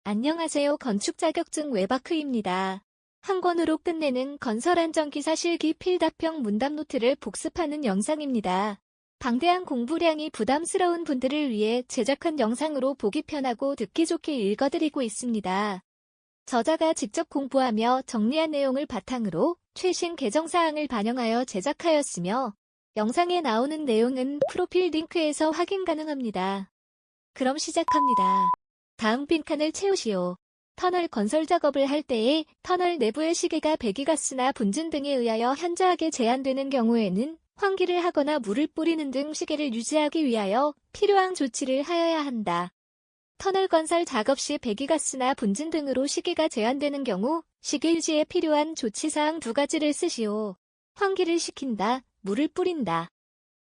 안녕하세요. 건축 자격증 웹아크입니다. 한 권으로 끝내는 건설 안전기사 실기 필답형 문답 노트를 복습하는 영상입니다. 방대한 공부량이 부담스러운 분들을 위해 제작한 영상으로 보기 편하고 듣기 좋게 읽어드리고 있습니다. 저자가 직접 공부하며 정리한 내용을 바탕으로 최신 개정사항을 반영하여 제작하였으며 영상에 나오는 내용은 프로필 링크에서 확인 가능합니다. 그럼 시작합니다. 다음 빈칸을 채우시오. 터널 건설 작업을 할 때에 터널 내부의 시계가 배기가스나 분진 등에 의하여 현저하게 제한되는 경우에는 환기를 하거나 물을 뿌리는 등 시계를 유지하기 위하여 필요한 조치를 하여야 한다. 터널 건설 작업 시 배기가스나 분진 등으로 시계가 제한되는 경우 시계 유지에 필요한 조치사항 두 가지를 쓰시오. 환기를 시킨다, 물을 뿌린다.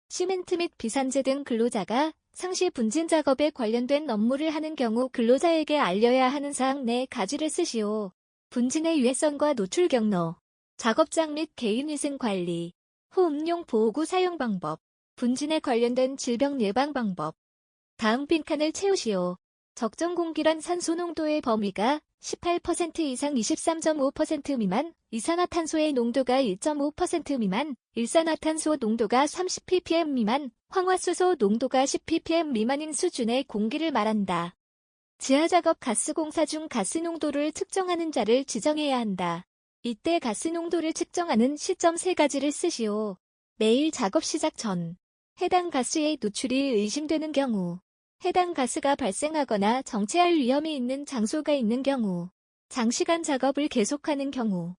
시멘트 및 비산재 등 근로자가 상시 분진 작업에 관련된 업무를 하는 경우 근로자에게 알려야 하는 사항 네 가지를 쓰시오. 분진의 유해성과 노출 경로, 작업장 및 개인위생 관리, 호흡용 보호구 사용 방법, 분진에 관련된 질병 예방 방법. 다음 빈칸을 채우시오. 적정 공기란 산소 농도의 범위가 18% 이상 23.5% 미만, 이산화탄소의 농도가 1.5% 미만, 일산화탄소 농도가 30ppm 미만, 황화수소 농도가 10ppm 미만인 수준의 공기를 말한다. 지하작업 가스공사 중 가스 농도를 측정하는 자를 지정해야 한다. 이때 가스 농도를 측정하는 시점 세 가지를 쓰시오. 매일 작업 시작 전, 해당 가스의 노출이 의심되는 경우, 해당 가스가 발생하거나 정체할 위험이 있는 장소가 있는 경우, 장시간 작업을 계속하는 경우,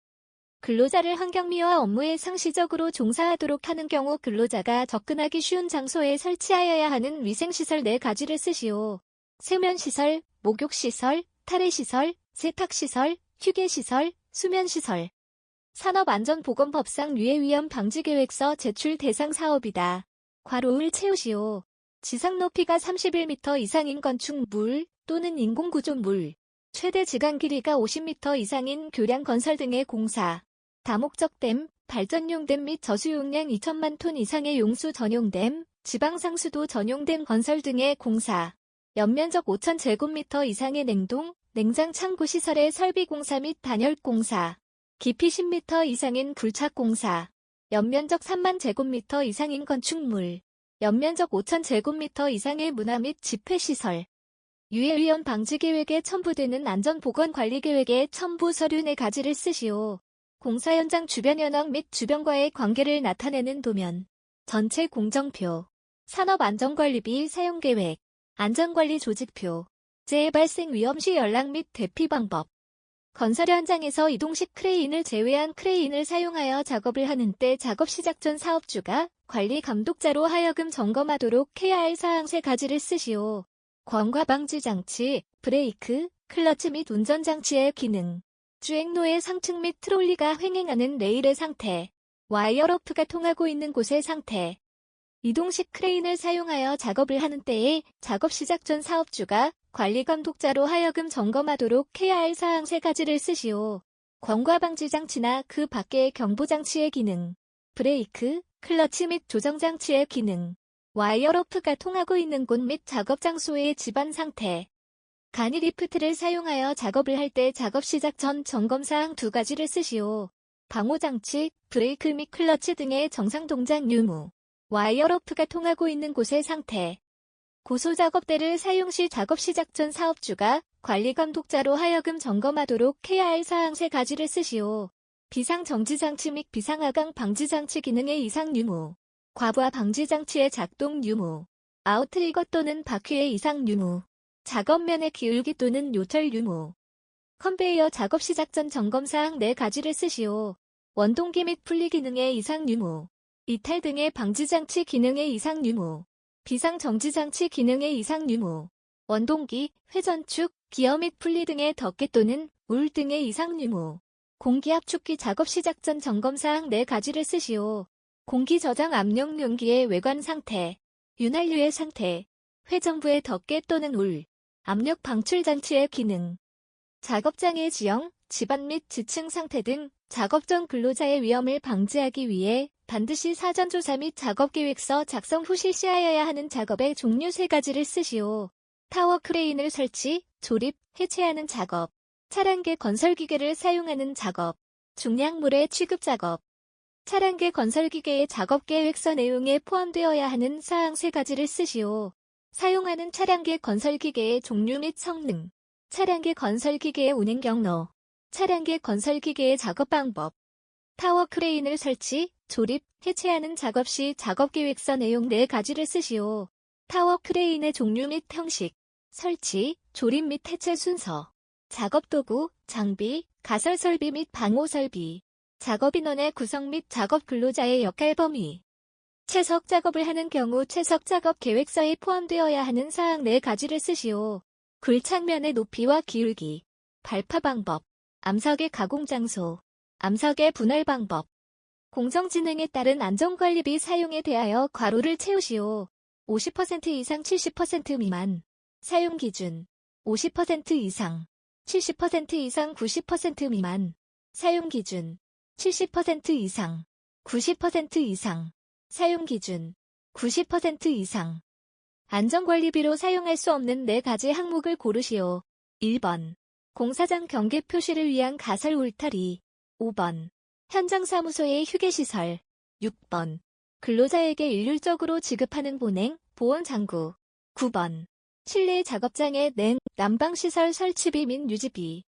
근로자를 환경미화 업무에 상시적으로 종사하도록 하는 경우 근로자가 접근하기 쉬운 장소에 설치하여야 하는 위생시설 네 가지를 쓰시오. 세면시설, 목욕시설, 탈의시설, 세탁시설, 휴게시설, 수면시설. 산업안전보건법상 유해위험 방지계획서 제출 대상 사업이다. 괄호를 채우시오. 지상 높이가 31m 이상인 건축물 또는 인공구조물, 최대 지강 길이가 50m 이상인 교량 건설 등의 공사, 다목적 댐, 발전용 댐 및 저수용량 2천만 톤 이상의 용수 전용댐, 지방상수도 전용댐 건설 등의 공사, 연면적 5,000제곱미터 이상의 냉동, 냉장 창고 시설의 설비 공사 및 단열 공사, 깊이 10m 이상인 굴착 공사, 연면적 3만 제곱미터 이상인 건축물, 연면적 5,000제곱미터 이상의 문화 및 집회시설. 유해위험 방지계획에 첨부되는 안전보건관리계획에 첨부 서류 네 가지를 쓰시오. 공사 현장 주변 현황 및 주변과의 관계를 나타내는 도면, 전체 공정표, 산업안전관리비 사용계획, 안전관리 조직표, 재해 발생 위험 시 연락 및 대피 방법. 건설 현장에서 이동식 크레인을 제외한 크레인을 사용하여 작업을 하는 때 작업 시작 전 사업주가 관리 감독자로 하여금 점검하도록 해야 할 사항 세 가지를 쓰시오. 광과 방지 장치, 브레이크, 클러치 및 운전장치의 기능, 주행로의 상층 및 트롤리가 횡행하는 레일의 상태, 와이어로프가 통하고 있는 곳의 상태. 이동식 크레인을 사용하여 작업을 하는 때에 작업 시작 전 사업주가 관리 감독자로 하여금 점검하도록 해야 할 사항 세 가지를 쓰시오. 광과 방지 장치나 그 밖의 경보 장치의 기능, 브레이크, 클러치 및 조정 장치의 기능, 와이어로프가 통하고 있는 곳 및 작업 장소의 집안 상태. 간이 리프트를 사용하여 작업을 할 때 작업 시작 전 점검사항 두 가지를 쓰시오. 방호장치, 브레이크 및 클러치 등의 정상 동작 유무, 와이어로프가 통하고 있는 곳의 상태. 고소작업대를 사용 시 작업 시작 전 사업주가 관리 감독자로 하여금 점검하도록 해야 할 사항 세 가지를 쓰시오. 비상정지장치 및 비상하강 방지장치 기능의 이상 유무, 과부하 방지장치의 작동 유무, 아웃트리거 또는 바퀴의 이상 유무, 작업면의 기울기 또는 요철 유무. 컨베이어 작업 시작 전 점검사항 네 가지를 쓰시오. 원동기 및 분리 기능의 이상 유무, 이탈 등의 방지장치 기능의 이상 유무, 비상정지장치 기능의 이상 유무, 원동기, 회전축, 기어 및 분리 등의 덮개 또는 울 등의 이상 유무. 공기압축기 작업 시작 전 점검사항 네 가지를 쓰시오. 공기 저장 압력 용기의 외관 상태, 윤활유의 상태, 회전부의 덮개 또는 울, 압력 방출 장치의 기능, 작업장의 지형, 집안 및 지층 상태 등 작업 전 근로자의 위험을 방지하기 위해 반드시 사전조사 및 작업계획서 작성 후 실시하여야 하는 작업의 종류 세 가지를 쓰시오. 타워 크레인을 설치, 조립, 해체하는 작업, 차량계 건설기계를 사용하는 작업, 중량물의 취급 작업. 차량계 건설기계의 작업계획서 내용에 포함되어야 하는 사항 3가지를 쓰시오. 사용하는 차량계 건설기계의 종류 및 성능, 차량계 건설기계의 운행 경로, 차량계 건설기계의 작업 방법, 타워 크레인을 설치, 조립, 해체하는 작업 시 작업계획서 내용 4가지를 쓰시오. 타워 크레인의 종류 및 형식, 설치, 조립 및 해체 순서, 작업도구, 장비, 가설 설비 및 방호 설비, 작업인원의 구성 및 작업 근로자의 역할 범위. 채석 작업을 하는 경우 채석 작업 계획서에 포함되어야 하는 사항 4가지를 쓰시오. 굴착면의 높이와 기울기, 발파 방법, 암석의 가공 장소, 암석의 분할 방법. 공정진흥에 따른 안전관리비 사용에 대하여 괄호를 채우시오. 50% 이상 70% 미만. 사용 기준 50% 이상 70% 이상 90% 미만. 사용 기준 70% 이상 90% 이상. 사용 기준 90% 이상. 안전관리비로 사용할 수 없는 4가지 항목을 고르시오. 1번. 공사장 경계 표시를 위한 가설 울타리. 5번. 현장 사무소의 휴게시설. 6번. 근로자에게 일률적으로 지급하는 보냉, 보온 장구. 9번. 실내 작업장의 냉, 난방시설 설치비 및 유지비.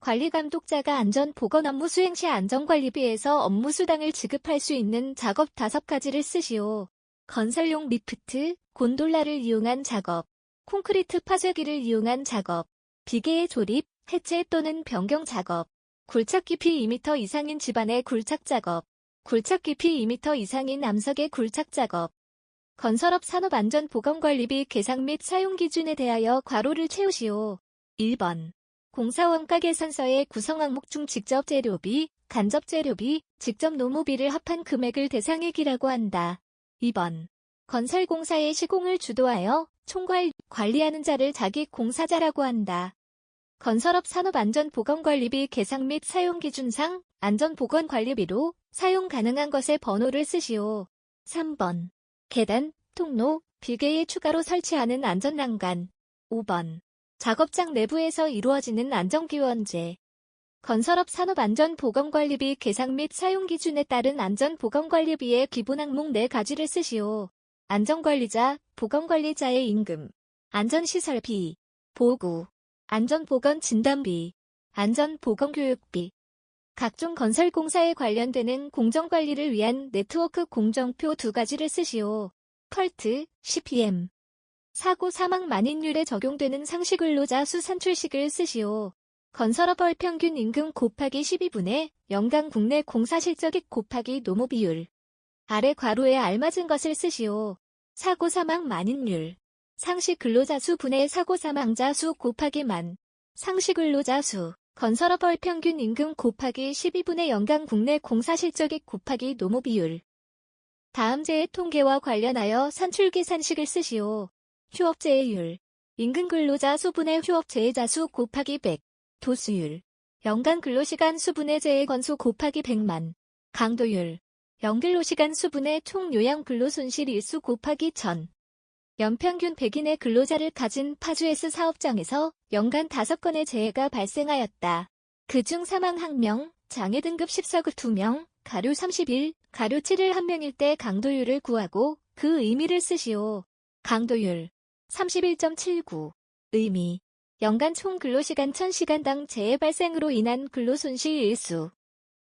관리감독자가 안전보건 업무 수행 시 안전관리비에서 업무수당을 지급할 수 있는 작업 5가지를 쓰시오. 건설용 리프트, 곤돌라를 이용한 작업, 콘크리트 파쇄기를 이용한 작업, 비계의 조립, 해체 또는 변경 작업, 굴착 깊이 2m 이상인 집안의 굴착 작업, 굴착 깊이 2m 이상인 암석의 굴착 작업. 건설업 산업안전보건관리비 계상 및 사용 기준에 대하여 괄호를 채우시오. 1번. 공사원가 계산서의 구성 항목 중 직접 재료비, 간접 재료비, 직접 노무비를 합한 금액을 대상액이라고 한다. 2번. 건설공사의 시공을 주도하여 총괄, 관리하는 자를 자기 공사자라고 한다. 건설업 산업안전보건관리비 계상 및 사용 기준상 안전보건관리비로 사용 가능한 것의 번호를 쓰시오. 3번. 계단, 통로, 비계에 추가로 설치하는 안전난간. 5번. 작업장 내부에서 이루어지는 안전기원제. 건설업 산업안전보건관리비 계상 및 사용 기준에 따른 안전보건관리비의 기본 항목 4가지를 쓰시오. 안전관리자, 보건관리자의 임금, 안전시설비, 보구, 안전보건진단비, 안전보건교육비. 각종 건설공사에 관련되는 공정관리를 위한 네트워크 공정표 2가지를 쓰시오. 컬트, CPM. 사고 사망 만인율에 적용되는 상시근로자 수 산출식을 쓰시오. 건설업 월 평균 임금 곱하기 12분의 연간 국내 공사 실적액 곱하기 노무 비율. 아래 괄호에 알맞은 것을 쓰시오. 사고 사망 만인율. 상시 근로자 수 분의 사고 사망자 수 곱하기 만. 상시 근로자 수. 건설업 월 평균 임금 곱하기 12분의 연간 국내 공사 실적액 곱하기 노무 비율. 다음 제의 통계와 관련하여 산출 계산식을 쓰시오. 휴업제해율. 임금 근로자 수분의 휴업제해자 수 곱하기 100. 도수율. 연간 근로시간 수분의 제해 건수 곱하기 100만. 강도율. 연근로시간 수분의 총 요양 근로손실 일수 곱하기 1000. 연평균 100인의 근로자를 가진 파주S 사업장에서 연간 5건의 재해가 발생하였다. 그중 사망 1명, 장애 등급 14급 2명, 가료 31, 가료 7을 1명일 때 강도율을 구하고 그 의미를 쓰시오. 강도율 31.79. 의미. 연간 총 근로시간 1000시간당 재해 발생으로 인한 근로손실 일수.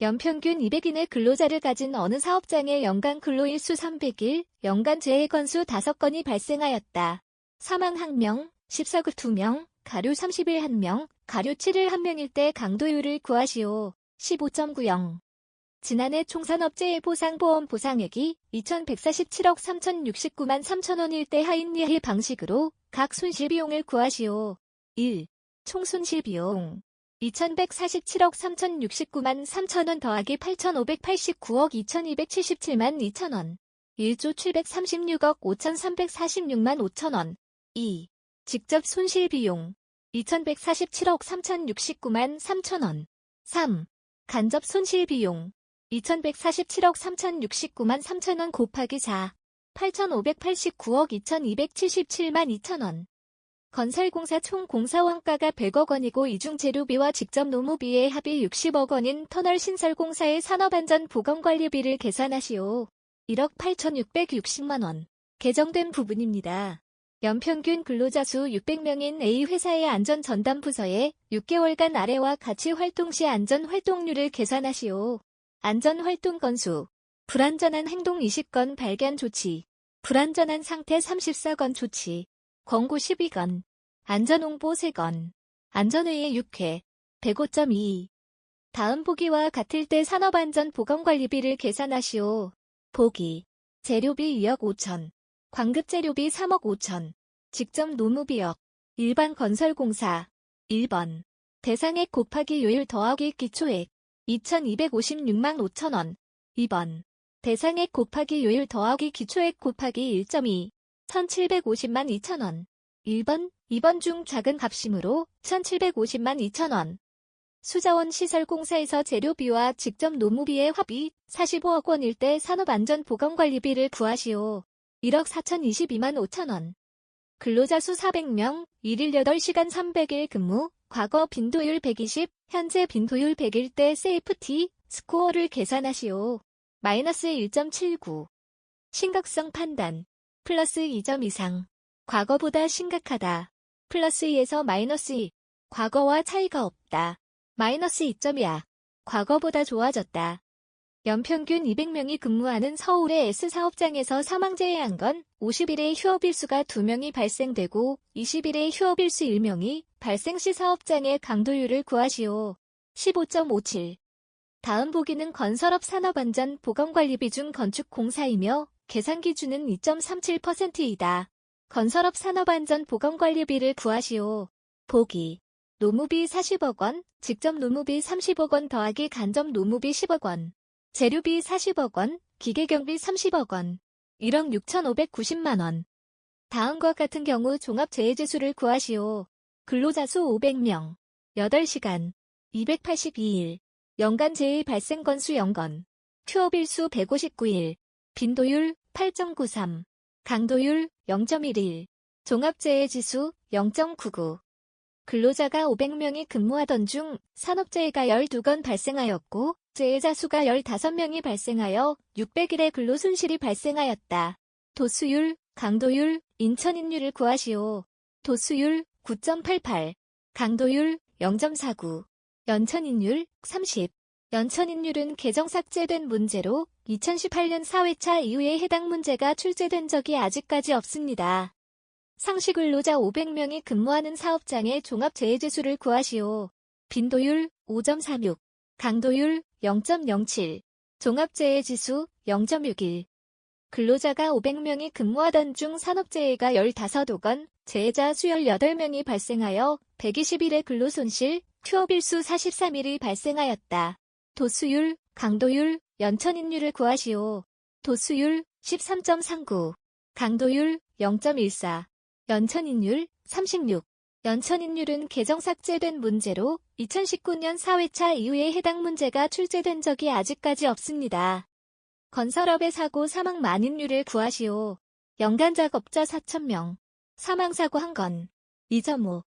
연평균 200인의 근로자를 가진 어느 사업장의 연간 근로일수 300일, 연간 재해 건수 5건이 발생하였다. 사망 1명, 14급 2명, 가료 31 1명, 가료 7일 1명일 때 강도율을 구하시오. 15.90. 지난해 총산업재해 보상보험 보상액이 2147억 3069만 3천원일 때 하인 예해 방식으로 각 손실비용을 구하시오. 1. 총손실비용 2147억 3069만 3천원 더하기 8589억 2277만 2천원 1조 736억 5346만 5천원 2. 직접 손실비용 2147억 3069만 3천원 3. 간접 손실비용 2147억 3069만 3천원 곱하기 4. 8589억 2277만 2천원 건설공사 총 공사원가가 100억 원이고 이중 재료비와 직접 노무비의 합이 60억 원인 터널 신설공사의 산업안전보건관리비를 계산하시오. 1억 8,660만 원. 개정된 부분입니다. 연평균 근로자 수 600명인 A회사의 안전전담부서에 6개월간 아래와 같이 활동 시 안전활동률을 계산하시오. 안전활동 건수. 불안전한 행동 20건 발견 조치. 불안전한 상태 34건 조치. 권고 12건. 안전홍보 3건. 안전회의 6회. 105.2. 다음 보기와 같을 때 산업안전보건관리비를 계산하시오. 보기. 재료비 2억 5천. 광급재료비 3억 5천. 직접 노무비역. 일반 건설공사. 1번. 대상액 곱하기 요율 더하기 기초액. 2,256만 5천 원. 2번. 대상액 곱하기 요율 더하기 기초액 곱하기 1.2. 1,750만 2천 원. 1번, 2번 중 작은 값이므로 1,750만 2천 원. 수자원 시설공사에서 재료비와 직접 노무비의 합이 45억 원일 때 산업안전보건관리비를 구하시오. 1억 4,022만 5천 원. 근로자 수 400명, 일일 8시간 300일 근무, 과거 빈도율 120, 현재 빈도율 100일 때 세이프티 스코어를 계산하시오. 마이너스 1.79. 심각성 판단. 플러스 2점 이상. 과거보다 심각하다. 플러스 2에서 마이너스 2. 과거와 차이가 없다. 마이너스 2점이야. 과거보다 좋아졌다. 연평균 200명이 근무하는 서울의 S사업장에서 사망재해한 건 50일에 휴업일수가 2명이 발생되고 20일에 휴업일수 1명이 발생 시 사업장의 강도율을 구하시오. 15.57. 다음 보기는 건설업 산업안전보건관리비 중 건축공사이며 계산 기준은 2.37%이다. 건설업 산업안전보건관리비를 구하시오. 보기. 노무비 40억 원, 직접 노무비 30억 원 더하기 간접 노무비 10억 원. 재료비 40억 원, 기계경비 30억 원. 1억 6,590만 원. 다음과 같은 경우 종합재해지수를 구하시오. 근로자 수 500명. 8시간. 282일. 연간 재해 발생 건수 0건. 휴업일수 159일. 빈도율 8.93. 강도율 0.11. 종합재해지수 0.99. 근로자가 500명이 근무하던 중 산업재해가 12건 발생하였고 재해자 수가 15명이 발생하여 600일의 근로손실이 발생하였다. 도수율, 강도율, 인천인율을 구하시오. 도수율 9.88. 강도율 0.49. 연천인율 30. 연천인율은 개정 삭제된 문제로 2018년 4회차 이후에 해당 문제가 출제된 적이 아직까지 없습니다. 상시근로자 500명이 근무하는 사업장의 종합재해지수를 구하시오. 빈도율 5.36. 강도율 0.07. 종합재해지수 0.61. 근로자가 500명이 근무하던 중 산업재해가 15건, 재해자 수 18명이 발생하여 120일의 근로손실, 휴업일수 43일이 발생하였다. 도수율, 강도율, 연천인율을 구하시오. 도수율 13.39. 강도율 0.14. 연천인율 36. 연천인율은 개정 삭제된 문제로 2019년 4회차 이후에 해당 문제가 출제된 적이 아직까지 없습니다. 건설업의 사고 사망 만인율을 구하시오. 연간 작업자 4,000명. 사망사고 1건. 2.5.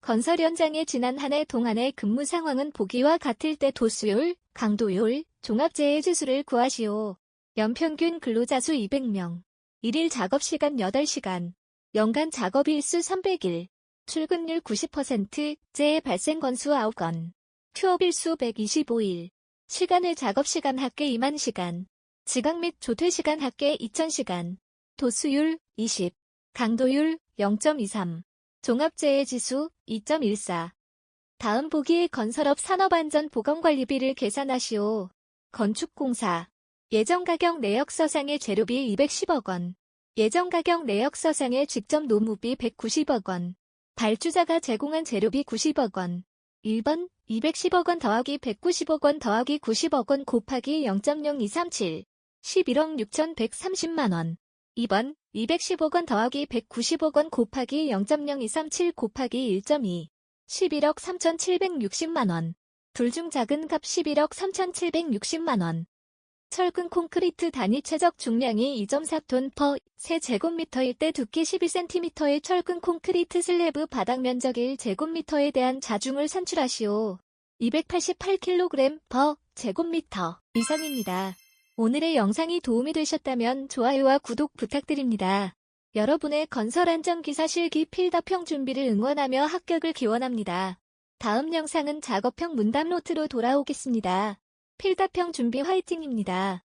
건설 현장의 지난 한 해 동안의 근무 상황은 보기와 같을 때 도수율, 강도율, 종합재해지수를 구하시오. 연평균 근로자 수 200명. 일일 작업시간 8시간. 연간 작업일수 300일. 출근율 90%, 재해 발생 건수 9건. 휴업일수 125일. 시간을 작업시간 합계 2만 시간. 지각 및 조퇴시간 합계 2,000시간. 도수율 20. 강도율 0.23. 종합재해지수 2.14. 다음 보기의 건설업 산업안전보건관리비를 계산하시오. 건축공사. 예정가격 내역서상의 재료비 210억 원. 예정가격 내역서상의 직접 노무비 190억 원. 발주자가 제공한 재료비 90억 원. 1번 210억 원 더하기 190억 원 더하기 90억 원 곱하기 0.0237. 11억 6,130만 원. 2번 210억 원 더하기 190억 원 곱하기 0.0237 곱하기 1.2. 11억 3,760만 원. 둘 중 작은 값 11억 3,760만 원. 철근 콘크리트 단위 최적 중량이 2.4톤 퍼 세제곱미터일 때 두께 12cm의 철근 콘크리트 슬래브 바닥 면적 1제곱미터에 대한 자중을 산출하시오. 288kg 퍼 제곱미터 이상입니다. 오늘의 영상이 도움이 되셨다면 좋아요와 구독 부탁드립니다. 여러분의 건설 안전기사 실기 필답형 준비를 응원하며 합격을 기원합니다. 다음 영상은 작업형 문답 노트로 돌아오겠습니다. 필답형 준비 화이팅입니다.